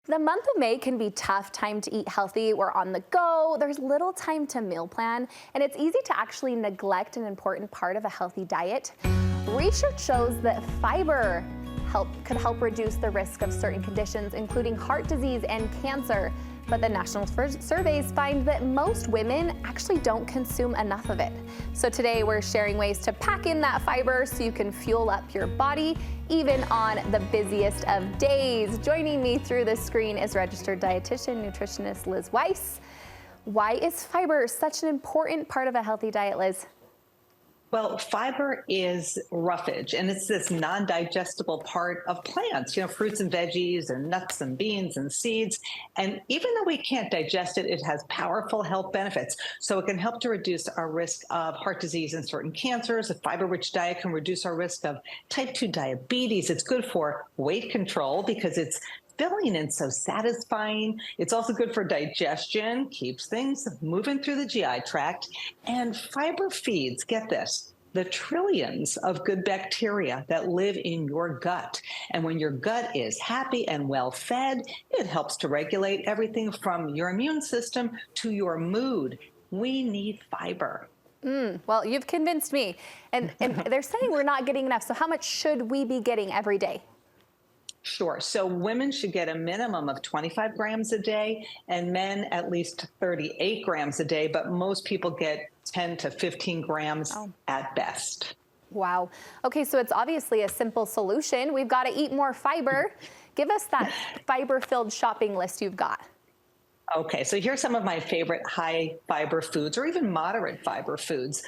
The month of May can be tough time to eat healthy. We're on the go, there's little time to meal plan, and it's easy to actually neglect an important part of a healthy diet. Research shows that fiber could help reduce the risk of certain conditions, including heart disease and cancer. But the national surveys find that most women actually don't consume enough of it. So today we're sharing ways to pack in that fiber so you can fuel up your body, even on the busiest of days. Joining me through the screen is registered dietitian nutritionist Liz Weiss. Why is fiber such an important part of a healthy diet, Liz? Well, fiber is roughage, and it's this non-digestible part of plants, fruits and veggies and nuts and beans and seeds. And even though we can't digest it, it has powerful health benefits. So it can help to reduce our risk of heart disease and certain cancers. A fiber-rich diet can reduce our risk of type 2 diabetes. It's good for weight control because it's filling and so satisfying. It's also good for digestion, keeps things moving through the GI tract. And fiber feeds, get this, the trillions of good bacteria that live in your gut. And when your gut is happy and well fed, it helps to regulate everything from your immune system to your mood. We need fiber. Well, you've convinced me. And they're saying we're not getting enough. So how much should we be getting every day? Sure. So women should get a minimum of 25 grams a day and men at least 38 grams a day, but most people get 10 to 15 grams at best. Wow. Okay, so it's obviously a simple solution. We've got to eat more fiber. Give us that fiber-filled shopping list you've got. Okay, so here's some of my favorite high fiber foods or even moderate fiber foods.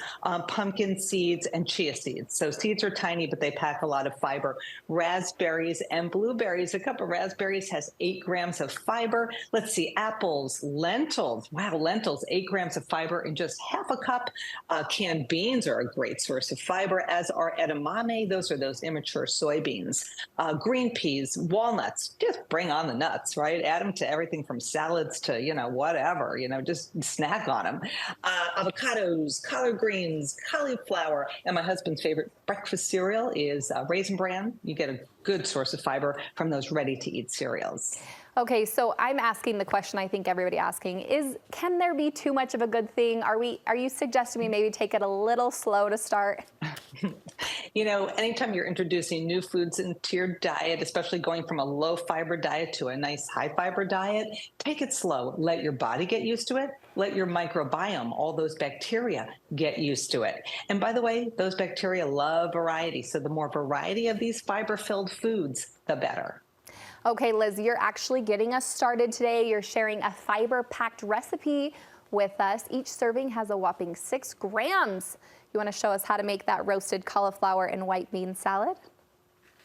Pumpkin seeds and chia seeds. So seeds are tiny, but they pack a lot of fiber. Raspberries and blueberries. A cup of raspberries has 8 grams of fiber. Let's see, apples, lentils. Wow, lentils, 8 grams of fiber in just half a cup. Canned beans are a great source of fiber, as are edamame. Those are those immature soybeans. Green peas, walnuts. Just bring on the nuts, right? Add them to everything from salads to whatever, just snack on them. Avocados, collard greens, cauliflower, and my husband's favorite breakfast cereal is Raisin Bran. You get a good source of fiber from those ready-to-eat cereals. Okay, so I'm asking the question I think everybody asking is, can there be too much of a good thing? Are you suggesting we maybe take it a little slow to start? Anytime you're introducing new foods into your diet, especially going from a low fiber diet to a nice high fiber diet, take it slow. Let your body get used to it. Let your microbiome, all those bacteria, get used to it. And by the way, those bacteria love variety. So the more variety of these fiber-filled foods, the better. Okay, Liz, you're actually getting us started today. You're sharing a fiber-packed recipe with us. Each serving has a whopping 6 grams. You want to show us how to make that roasted cauliflower and white bean salad?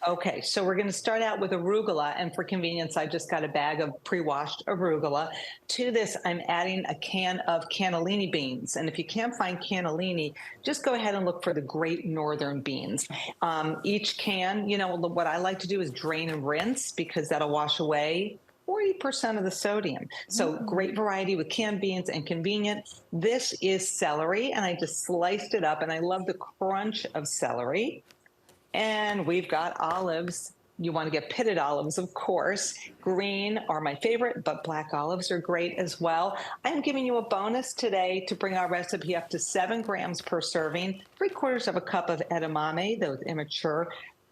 Okay, so we're going to start out with arugula, and for convenience, I just got a bag of pre-washed arugula. To this, I'm adding a can of cannellini beans, and if you can't find cannellini, just go ahead and look for the Great Northern beans. Each can, what I like to do is drain and rinse because that'll wash away 40% of the sodium. So great variety with canned beans and convenient. This is celery, and I just sliced it up, and I love the crunch of celery. And we've got olives. You want to get pitted olives, of course. Green are my favorite, but black olives are great as well. I'm giving you a bonus today to bring our recipe up to 7 grams per serving, 3/4 of a cup of edamame, those immature,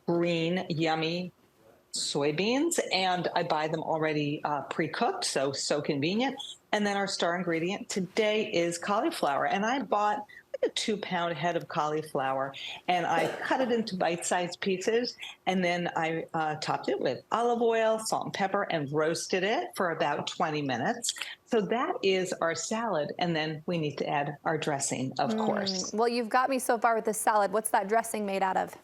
green, yummy soybeans. And I buy them already pre-cooked, so convenient. And then our star ingredient today is cauliflower. And I bought a 2-pound head of cauliflower, and I cut it into bite-sized pieces, and then I topped it with olive oil, salt and pepper, and roasted it for about 20 minutes. So that is our salad, and then we need to add our dressing, of course. Well, you've got me so far with the salad. What's that dressing made out of?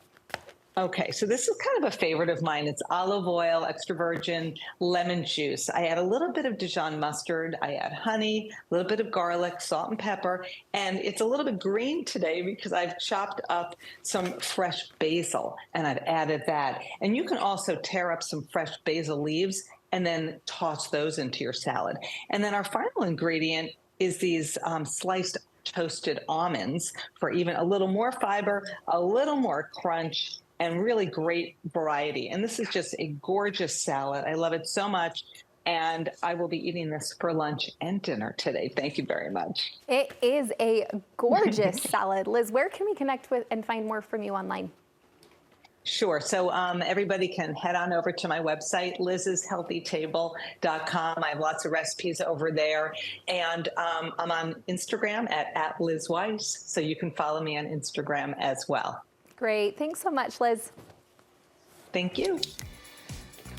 Okay, so this is kind of a favorite of mine. It's olive oil, extra virgin, lemon juice. I add a little bit of Dijon mustard. I add honey, a little bit of garlic, salt and pepper. And it's a little bit green today because I've chopped up some fresh basil and I've added that. And you can also tear up some fresh basil leaves and then toss those into your salad. And then our final ingredient is these sliced toasted almonds for even a little more fiber, a little more crunch, and really great variety. And this is just a gorgeous salad. I love it so much. And I will be eating this for lunch and dinner today. Thank you very much. It is a gorgeous salad. Liz, where can we connect with and find more from you online? Sure. So everybody can head on over to my website, lizshealthytable.com. I have lots of recipes over there. And I'm on Instagram at Liz Weiss. So you can follow me on Instagram as well. Great. Thanks so much, Liz. Thank you.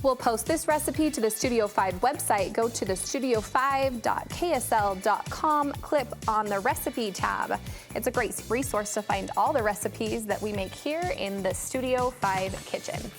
We'll post this recipe to the Studio 5 website. Go to the studio5.ksl.com, click on the recipe tab. It's a great resource to find all the recipes that we make here in the Studio 5 kitchen.